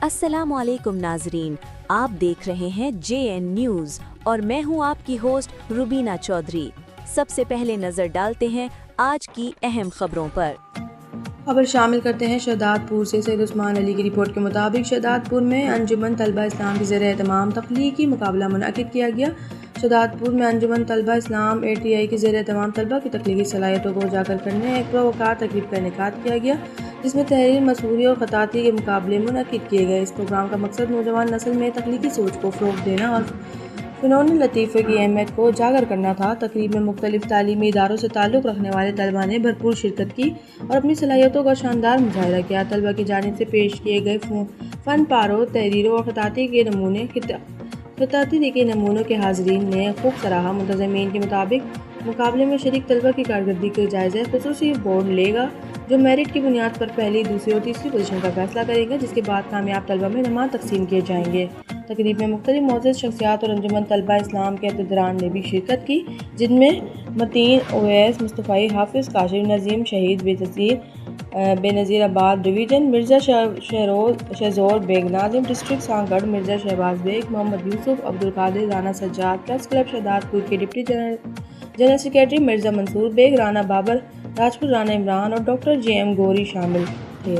अस्सलाम वालेकुम नाजरीन, आप देख रहे हैं JN न्यूज़ और मैं हूं आपकी होस्ट रुबीना चौधरी। सबसे पहले नजर डालते हैं आज की अहम खबरों पर। खबर शामिल करते हैं शहदादपुर से। सैयद उस्मान अली की रिपोर्ट के मुताबिक शहदादपुर में अंजुमन तलबा इस्लाम के ज़रिए तमाम तख्लीकी मुकाबला मुनअक़िद किया गया। शहदादपुर में अंजुमन तलबा इस्लाम ATI के ज़रिए तमाम तलबा की तख्लीकी सलाहियतों को उजागर करने एक प्रोवकार तकरीब का इनेकाद किया गया, जिसमें तहरीर, मसूरी और ख़ताती के मुकाबले मुनअक़िद किए गए। इस प्रोग्राम का मकसद नौजवान नस्ल में तख्लीकी सोच को फ़रोग़ देना और फ़नून लतीफ़े की अहमियत को उजागर करना था। तकरीब में मुख्तलिफ़ तालीमी इदारों से ताल्लुक़ रखने वाले तलबा ने भरपूर शिरकत की और अपनी सलाहियतों का शानदार मुजाहिरा किया। तलबा की जानिब से पेश किए गए फ़न पारों, तहरीरों और ख़ताती के नमूनों के हाज़रीन ने खूब सराहा। मुंतज़मीन के मुताबिक मुकाबले में शरीक तलबा की कारकर्दगी के जायज़े ख़ुसूसी बोर्ड लेगा, जो मेरिट की बुनियाद पर पहली, दूसरी और तीसरी पोजीशन का फैसला करेगा, जिसके बाद कामयाब तलबा में इनामात तकसीम किए जाएंगे। तकरीब में मुख्तलिफ मोअज़्ज़ज़ शख्सियात और अंजुमन तलबा इस्लाम के अहदेदारान ने भी शिरकत की, जिनमें मतीन, ओवैस, मुस्तफ़ाई, हाफिज़, काशिफ, नज़ीम, शहीद बेनज़ीर आबाद डिवीज़न, मिर्ज़ा शहज़ोर बेग नाज़िम district Sanghar, Mirza Shahbaz Baig, Mohammad Yusuf, Abdul Qadir, Rana Sajjad, press club Shahdadpur के deputy general secretary Mirza Mansoor Baig, Rana Babar, Rajput Rana Imran और डॉक्टर JM गौरी शामिल थे।